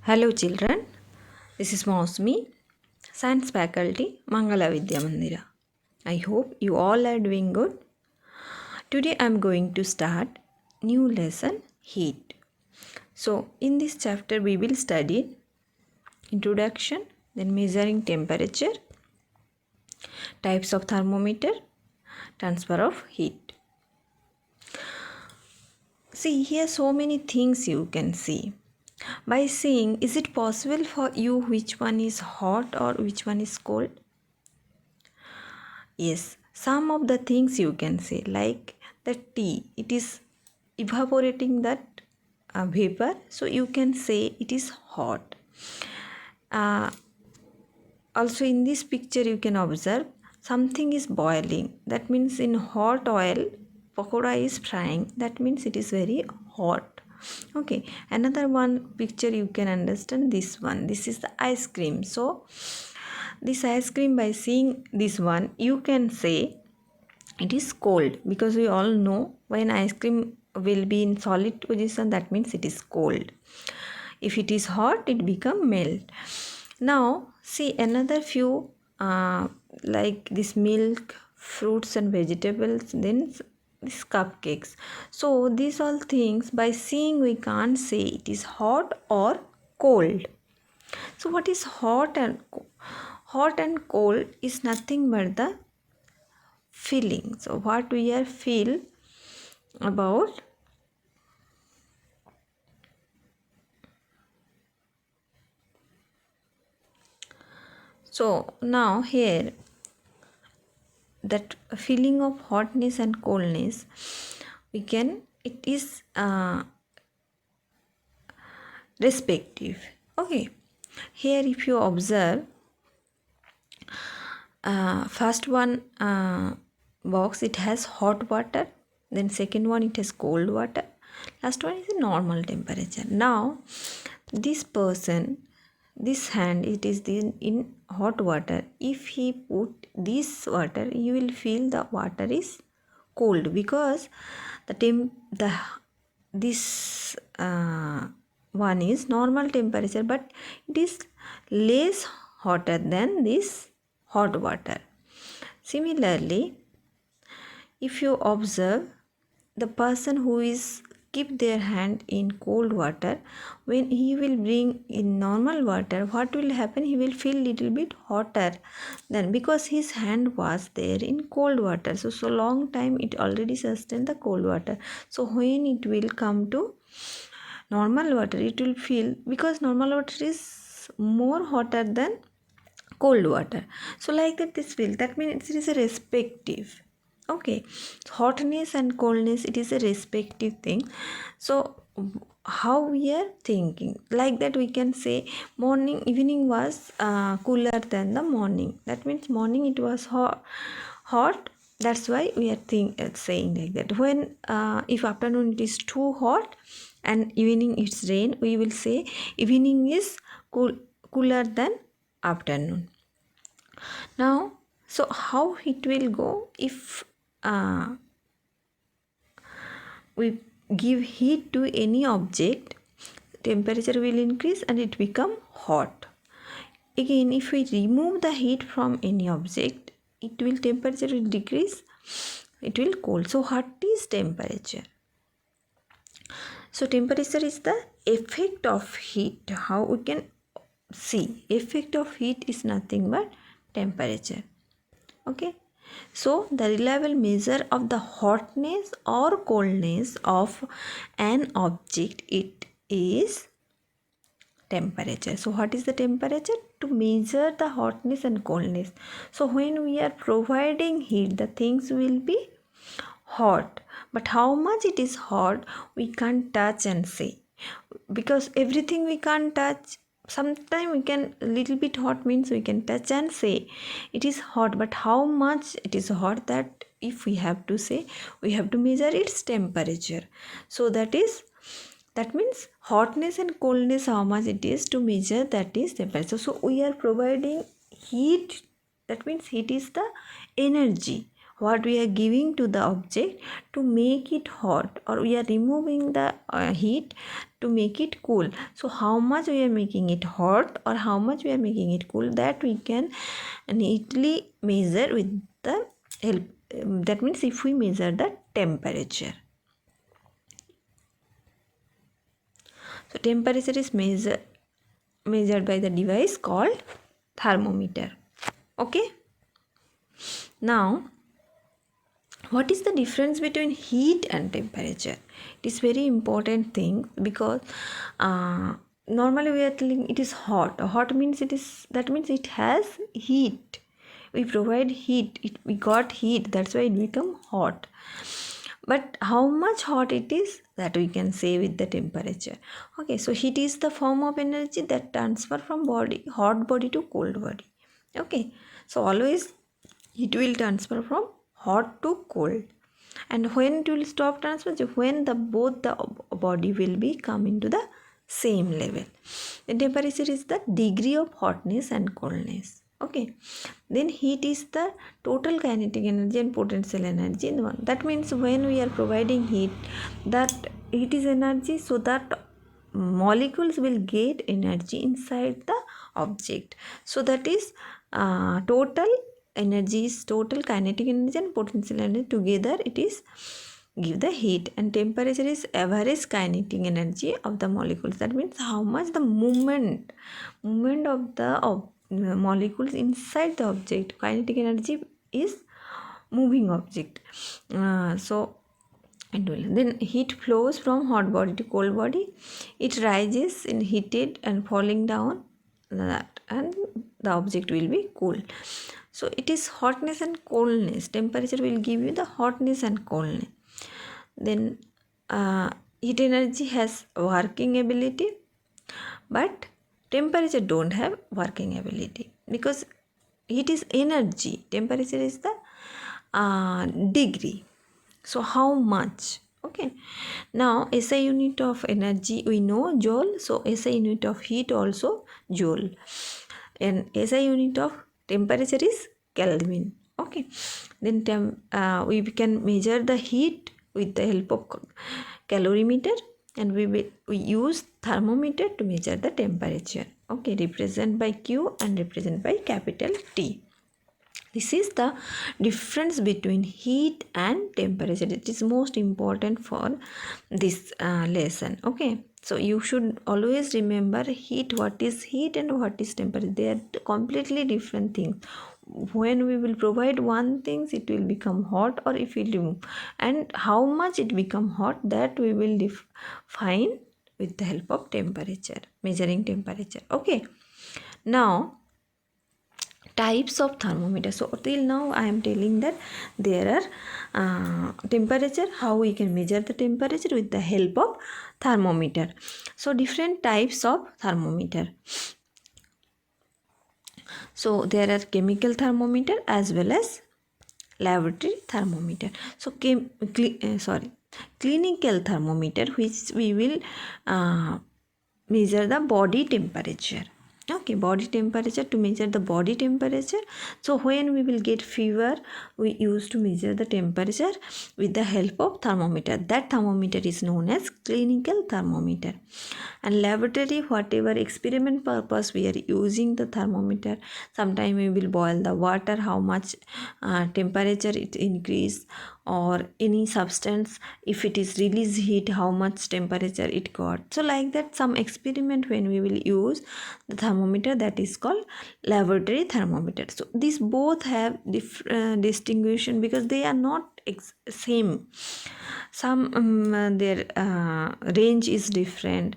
Hello children, this is Mosmi, Science Faculty, Mangala Vidya Mandira. I hope you all are doing good. Today I am going to start new lesson, heat. So in this chapter we will study introduction, then measuring temperature, types of thermometer, transfer of heat. See here so many things you can see. By seeing, is it possible for you which one is hot or which one is cold? Yes, some of the things you can say, like the tea, it is evaporating that vapor, so you can say it is hot. Also in this picture you can observe something is boiling, that means in hot oil pakoda is frying, that means it is very hot. Okay, another one picture you can understand, this one, this is the ice cream. So this ice cream, by seeing this one you can say it is cold, because we all know when ice cream will be in solid position, that means it is cold. If it is hot, it become melt. Now see another few like this milk, fruits and vegetables, then these cupcakes. So these all things, by seeing we can't say it is hot or cold. So what is hot and cold is nothing but the feeling. So what we are feel about so now here that feeling of hotness and coldness, we can, it is respective. Okay, here if you observe first one box, it has hot water, then second one it has cold water, last one is a normal temperature. Now this person, this hand, it is in hot water. If he put this water, you will feel the water is cold, because this one is normal temperature, but it is less hotter than this hot water. Similarly, if you observe the person who is keep their hand in cold water, when he will bring in normal water, what will happen? He will feel little bit hotter than, because his hand was there in cold water. So long time it already sustained the cold water. So when it will come to normal water, it will feel, because normal water is more hotter than cold water. So like that this will, that means it is a respective. Okay, hotness and coldness, it is a respective thing. So how we are thinking, like that we can say morning, evening was cooler than the morning, that means morning it was hot, that's why we are saying like that. When if afternoon it is too hot and evening it's rain, we will say evening is cooler than afternoon. Now so how it will go, if we give heat to any object, temperature will increase and it become hot. Again, if we remove the heat from any object, it will, temperature will decrease, it will cold. So what is temperature? So temperature is the effect of heat. How we can see effect of heat is nothing but temperature. Okay, so the reliable measure of the hotness or coldness of an object, it is temperature. So what is the temperature? To measure the hotness and coldness. So when we are providing heat, the things will be hot, but how much it is hot we can't touch and say, because everything we can't touch. Sometimes we can, little bit hot means we can touch and say it is hot, but how much it is hot, that if we have to say, we have to measure its temperature. So that means hotness and coldness, how much it is, to measure that is temperature. So we are providing heat, that means heat is the energy what we are giving to the object to make it hot, or we are removing the heat to make it cool. So how much we are making it hot or how much we are making it cool, that we can neatly measure with the help. That means if we measure the temperature. So temperature is measured by the device called thermometer. Okay. Now, what is the difference between heat and temperature? It is very important thing, because normally we are telling it is hot. Hot means that means it has heat. We provide heat. We got heat. That's why it become hot. But how much hot it is, that we can say with the temperature. Okay, so heat is the form of energy that transfer from hot body to cold body. Okay, so always it will transfer from hot to cold. And when it will stop transfer? When both the body will be come into the same level. The temperature is the degree of hotness and coldness. Okay, then heat is the total kinetic energy and potential energy in one. That means when we are providing heat, that heat is energy, so that molecules will get energy inside the object. So that is total energy is total kinetic energy and potential energy together, it is give the heat. And temperature is average kinetic energy of the molecules. That means how much the movement of the molecules inside the object. Kinetic energy is moving object. Then heat flows from hot body to cold body. It rises in heated and falling down, that, and the object will be cool. So it is hotness and coldness. Temperature will give you the hotness and coldness. Then heat energy has working ability, but temperature don't have working ability, because heat is energy, temperature is the degree. So how much? Okay, now SI unit of energy we know joule, so SI unit of heat also joule, and SI unit of temperature is Kelvin. Okay, then we can measure the heat with the help of calorimeter, and we use thermometer to measure the temperature. Okay, represent by Q and represent by capital T. This is the difference between heat and temperature. It is most important for this lesson. Okay, so you should always remember heat, what is heat and what is temperature. They are completely different things. When we will provide one thing, it will become hot, or if we remove, and how much it become hot, that we will define with the help of temperature, measuring temperature. Okay, now types of thermometer. So till now I am telling that there are temperature, how we can measure the temperature with the help of thermometer. So different types of thermometer. So there are chemical thermometer as well as laboratory thermometer. So clinical thermometer, which we will measure the body temperature. Okay, body temperature, to measure the body temperature. So when we will get fever, we use to measure the temperature with the help of thermometer. That thermometer is known as clinical thermometer. And laboratory, whatever experiment purpose we are using the thermometer. Sometime we will boil the water, how much temperature it increase, or any substance, if it is release heat, how much temperature it got. So like that, some experiment when we will use the thermometer, that is called laboratory thermometer. So these both have distinguishing, because they are not same. Some their range is different,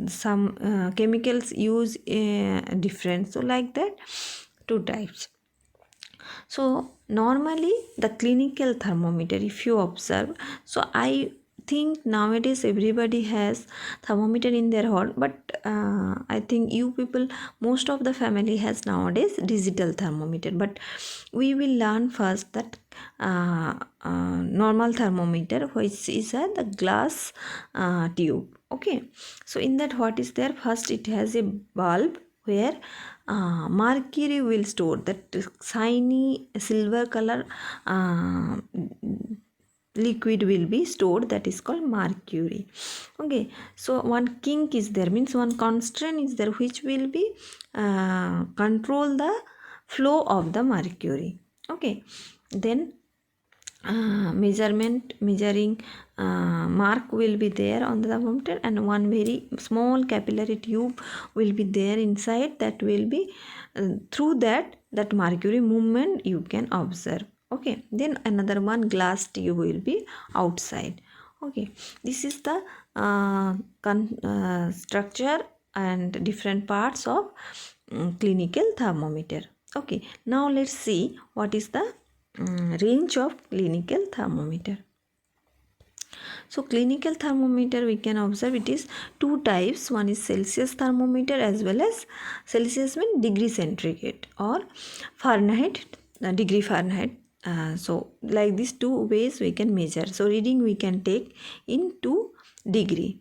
some chemicals use different. So like that, two types. So normally the clinical thermometer, if you observe, so I think nowadays everybody has thermometer in their home, but I think you people, most of the family has nowadays digital thermometer. But we will learn first that normal thermometer, which is the glass tube. Okay, so in that, what is there? First it has a bulb where mercury will store, that shiny silver color liquid will be stored, that is called mercury. Okay, so one kink is there, means one constraint is there which will be control the flow of the mercury. Okay, then measuring mark will be there on the thermometer, and one very small capillary tube will be there inside, that will be through that mercury movement you can observe. Okay, then another one glass tube will be outside. Okay, this is the structure and different parts of clinical thermometer. Okay, now let's see what is the range of clinical thermometer. So clinical thermometer, we can observe it is two types. One is Celsius thermometer as well as Celsius means degree centigrade, or Fahrenheit, degree Fahrenheit. So like these two ways we can measure. So reading we can take in 2 degree.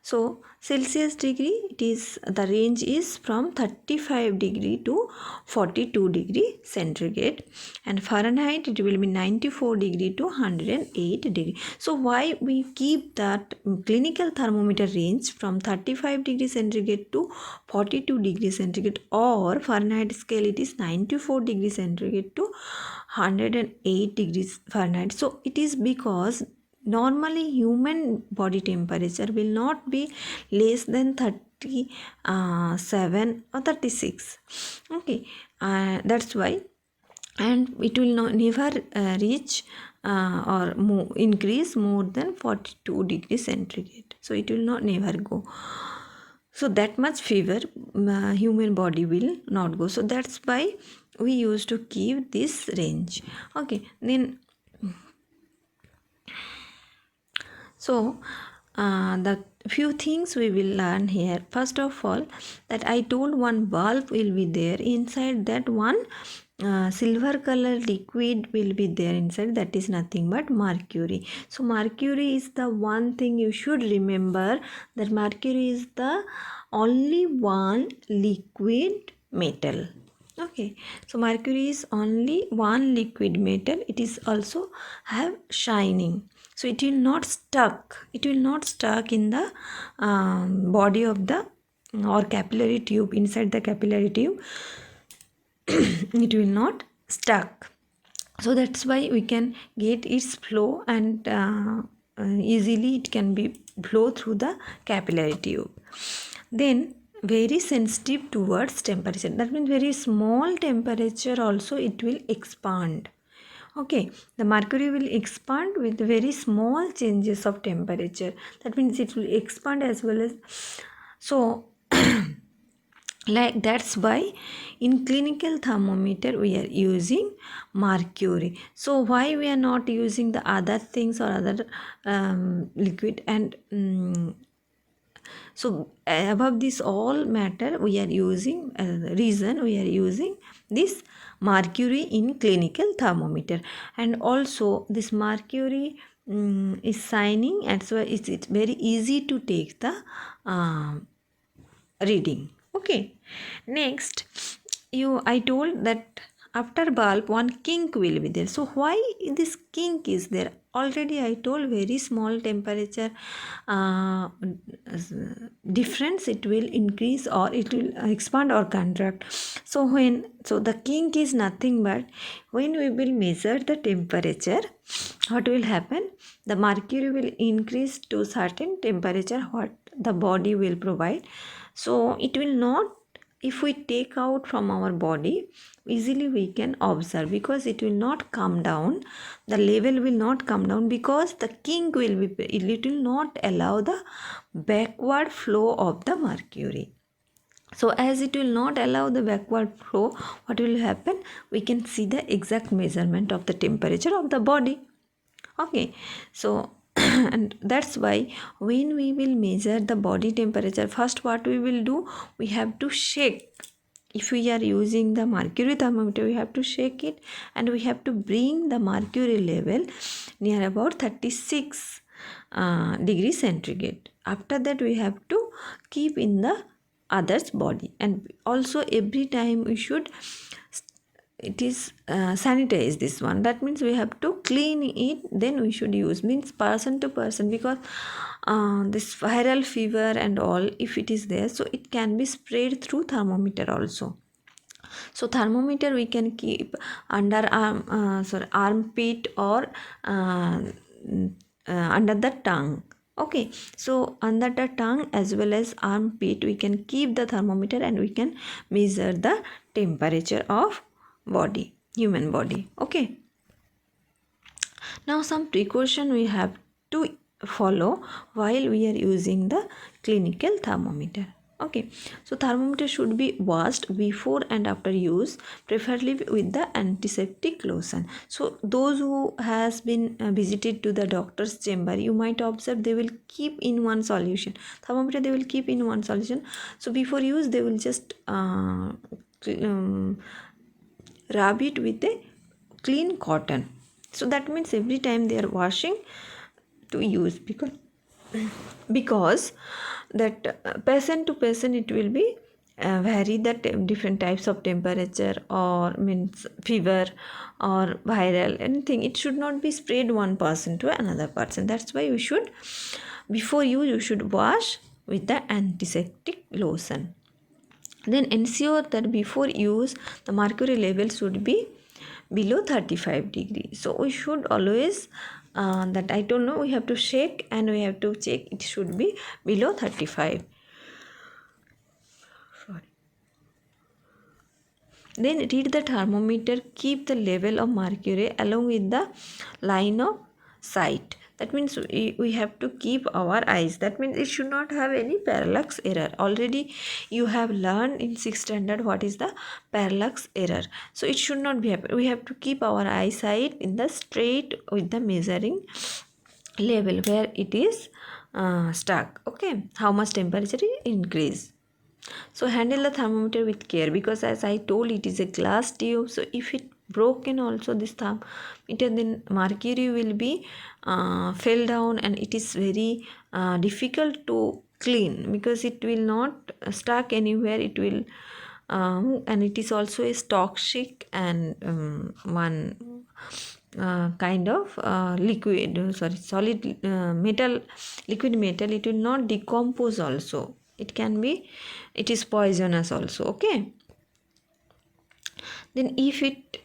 So Celsius degree, it is, the range is from 35 degree to 42 degree centigrade, and Fahrenheit it will be 94 degree to 108 degree. So why we keep that clinical thermometer range from 35 degree centigrade to 42 degree centigrade, or Fahrenheit scale it is 94 degree centigrade to 108 degrees Fahrenheit. So it is because normally human body temperature will not be less than 37 or 36. Okay, that's why, and it will never reach or increase more than 42 degrees centigrade. So it will not never go. So that much fever human body will not go. So that's why we used to keep this range. Okay, then so the few things we will learn here. First of all, that I told one bulb will be there inside, that one silver color liquid will be there inside, that is nothing but mercury. So mercury is the one thing you should remember, that mercury is the only one liquid metal. Okay, so mercury is only one liquid metal. It is also have shining, so it will not stuck in the body of the or capillary tube, inside the capillary tube it will not stuck. So that's why we can get its flow, and easily it can be flow through the capillary tube. Then very sensitive towards temperature, that means very small temperature also it will expand. Okay, the mercury will expand with very small changes of temperature, that means it will expand as well as, so like that's why in clinical thermometer we are using mercury. So why we are not using the other things or other liquid, and so above this all matter we are using reason we are using this mercury in clinical thermometer. And also this mercury is shining, and so it's very easy to take the reading. Okay, next I told that after bulb one kink will be there. So why this kink is there? Already I told very small temperature difference, it will increase or it will expand or contract. So the kink is nothing but when we will measure the temperature, what will happen? The mercury will increase to certain temperature what the body will provide. So it will not, if we take out from our body, easily we can observe, because it will not come down, the level will not come down, because the kink will be, it will not allow the backward flow of the mercury. So as it will not allow the backward flow, what will happen? We can see the exact measurement of the temperature of the body. Okay, so and that's why when we will measure the body temperature, first what we will do, we have to shake. If we are using the mercury thermometer, we have to shake it, and we have to bring the mercury level near about 36 degrees centigrade. After that we have to keep in the other's body. And also every time we should sanitize this one. That means we have to clean it, then we should use, means person to person, because this viral fever and all, if it is there, so it can be spread through thermometer also. So thermometer we can keep under armpit or under the tongue. Okay, so under the tongue as well as armpit we can keep the thermometer and we can measure the temperature of body, human body. Okay, now some precaution we have to follow while we are using the clinical thermometer. Okay, so thermometer should be washed before and after use, preferably with the antiseptic lotion. So those who has been visited to the doctor's chamber, you might observe they will keep in one solution thermometer, they will keep in one solution. So before use they will just rub it with a clean cotton. So that means every time they are washing to use, because that person to person it will be vary that different types of temperature or means fever or viral anything. It should not be spread one person to another person. That's why you should, before you should wash with the antiseptic lotion. Then ensure that before use the mercury level should be below 35 degrees. So we should always that I don't know, we have to shake and we have to check it should be below 35. Sorry. Then read the thermometer, keep the level of mercury along with the line of sight. That means we have to keep our eyes. That means it should not have any parallax error. Already you have learned in 6th standard what is the parallax error. So it should not be happen. We have to keep our eyesight in the straight with the measuring level where it is stuck. Okay, how much temperature increase. So handle the thermometer with care, because as I told it is a glass tube. So if it broken also this thermometer, then mercury will be fell down and it is very difficult to clean, because it will not stuck anywhere. It will and it is also a toxic and one kind of solid metal, liquid metal. It will not decompose also. It can be, it is poisonous also. Okay, then if it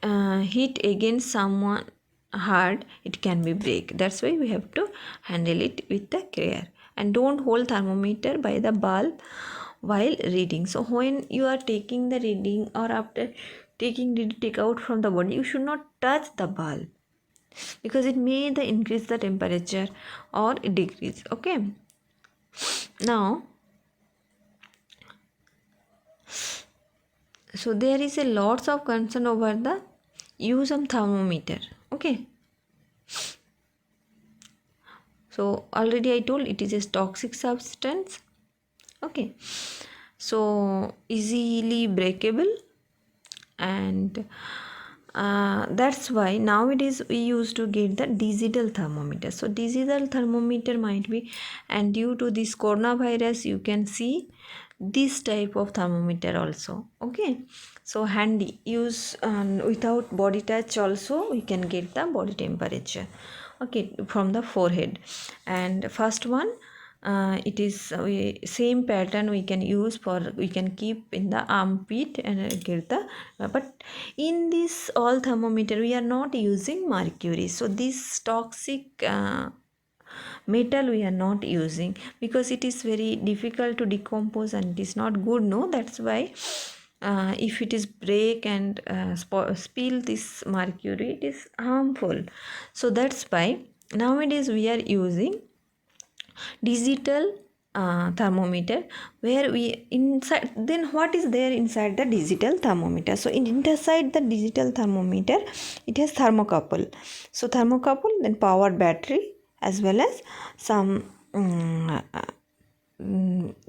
hit against someone hard, it can be break. That's why we have to handle it with the care. And don't hold thermometer by the bulb while reading. So when you are taking the reading or after taking the take out from the body, you should not touch the bulb, because it may increase the temperature or decrease. Okay, now so there is a lots of concern over the use of thermometer. Okay, so already I told it is a toxic substance. Okay, so easily breakable, and that's why nowadays we used to get the digital thermometer. So digital thermometer might be, and due to this coronavirus you can see this type of thermometer also. Okay, so handy, use without body touch also we can get the body temperature. Okay, from the forehead. And first one, it is same pattern we can use for, we can keep in the armpit and get the but in this all thermometer we are not using mercury. So this toxic metal we are not using, because it is very difficult to decompose and it is not good. No, that's why if it is break and spill this mercury, it is harmful. So that's why nowadays we are using digital thermometer, where we inside, then what is there inside the digital thermometer? So inside the digital thermometer it has thermocouple. So thermocouple, then power battery, as well as some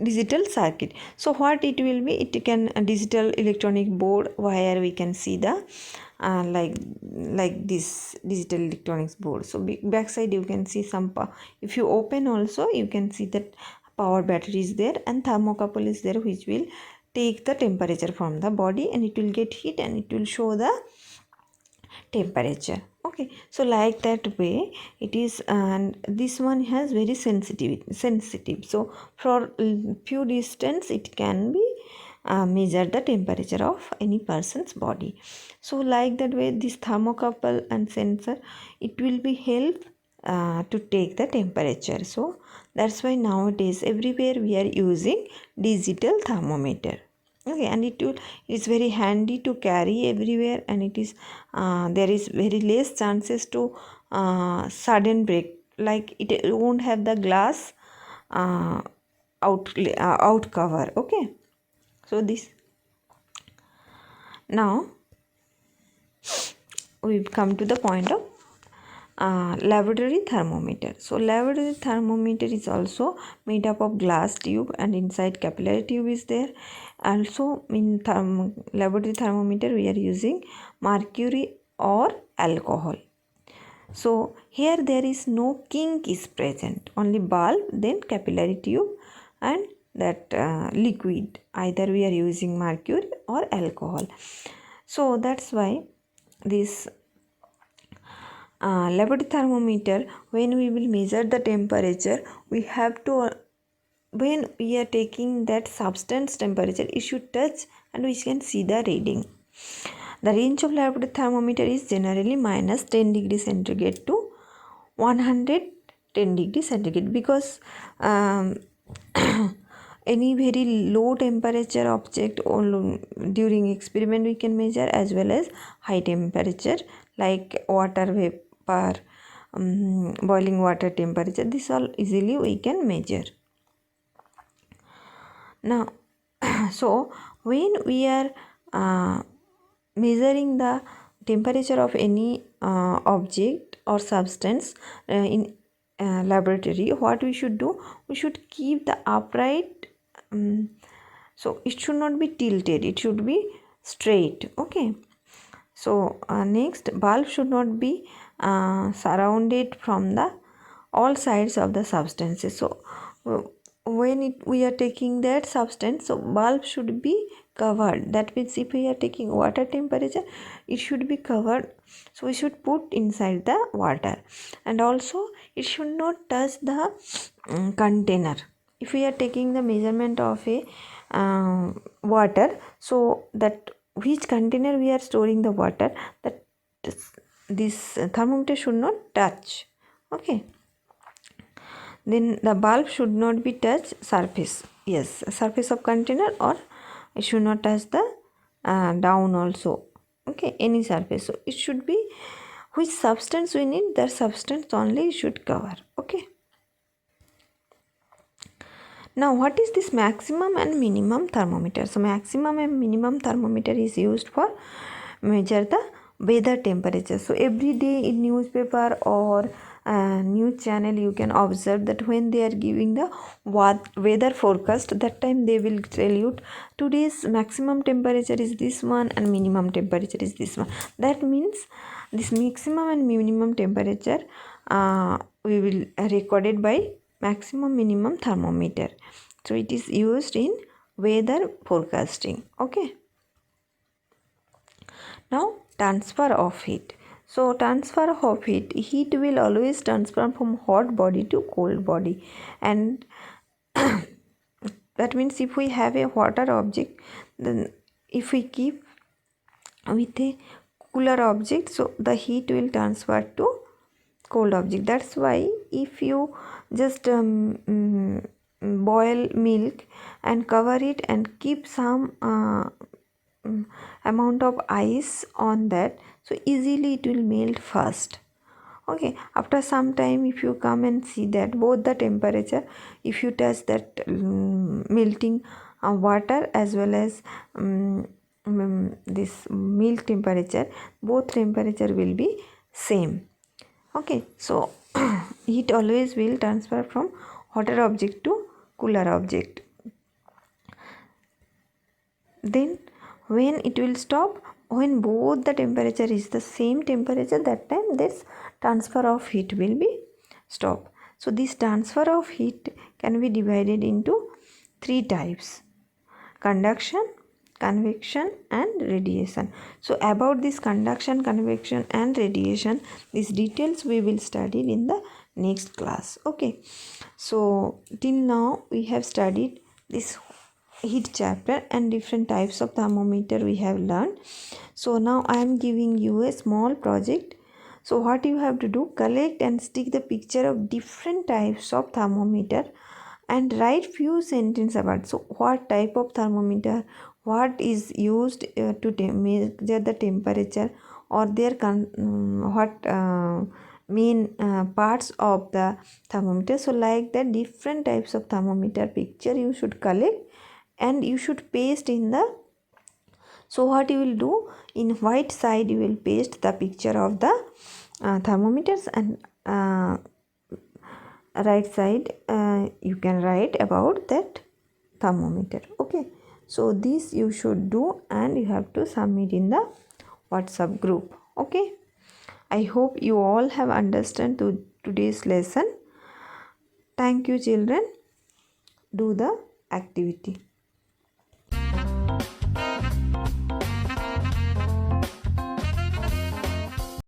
digital circuit. So what it will be, it can a digital electronic board where we can see the like this digital electronics board. So backside you can see some if you open also you can see that power battery is there, and thermocouple is there, which will take the temperature from the body, and it will get heat and it will show the temperature. Okay, so like that way it is, and this one has very sensitive, so for few distance it can be measure the temperature of any person's body. So like that way, this thermocouple and sensor, it will be help to take the temperature. So that's why nowadays everywhere we are using digital thermometer. Okay, and it's very handy to carry everywhere, and it is there is very less chances to sudden break, like it won't have the glass out cover. Okay, so this, now we've come to the point of laboratory thermometer. So laboratory thermometer is also made up of glass tube, and inside capillary tube is there. Also in laboratory thermometer we are using mercury or alcohol. So here there is no kink is present, only bulb, then capillary tube, and that liquid, either we are using mercury or alcohol. So that's why this laboratory thermometer, when we will measure the temperature, we have to, when we are taking that substance temperature, it should touch and we can see the reading. The range of laboratory thermometer is generally minus 10 degrees centigrade to 110 degrees centigrade, because any very low temperature object or during experiment we can measure, as well as high temperature like water vapor, boiling water temperature, this all easily we can measure. Now so when we are measuring the temperature of any object or substance in laboratory, what we should do, we should keep the upright, so it should not be tilted, it should be straight. Okay, so next, bulb should not be surrounded from the all sides of the substances. So when we are taking that substance, so bulb should be covered. That means if we are taking water temperature, it should be covered, so we should put inside the water, and also it should not touch the container. If we are taking the measurement of a water, so that which container we are storing the water, that this thermometer should not touch. Okay, then the bulb should not be touch surface, yes, surface of container, or it should not touch the down also. Okay, any surface, so it should be which substance we need, that substance only should cover. Okay, now what is this maximum and minimum thermometer? So maximum and minimum thermometer is used for measure the weather temperature. So every day in newspaper or news channel you can observe that when they are giving the weather forecast, that time they will tell you today's maximum temperature is this one and minimum temperature is this one. That means this maximum and minimum temperature we will recorded by maximum minimum thermometer. So it is used in weather forecasting. Okay, now transfer of heat. So transfer of heat will always transfer from hot body to cold body, and that means if we have a hotter object, then if we keep with a cooler object, so the heat will transfer to cold object. That's why if you just boil milk and cover it and keep some amount of ice on that, so easily it will melt fast. Okay, after some time if you come and see that both the temperature, if you touch that melting water as well as this milk temperature, both temperature will be same. Okay, so heat always will transfer from hotter object to cooler object. Then when it will stop, when both the temperature is the same temperature, that time this transfer of heat will be stop. So this transfer of heat can be divided into three types: conduction, convection and radiation. So about this conduction, convection and radiation, these details we will study in the next class. Okay, so till now we have studied this heat chapter and different types of thermometer we have learned. So now I am giving you a small project. So what you have to do, collect and stick the picture of different types of thermometer and write few sentences about so what type of thermometer, what is used to measure the temperature, or their what main parts of the thermometer. So like the different types of thermometer picture you should collect and you should paste in the, so what you will do, in white side you will paste the picture of the thermometers, and right side you can write about that thermometer. Okay, so this you should do and you have to submit in the WhatsApp group. Okay, I hope you all have understood today's lesson. Thank you children. Do the activity.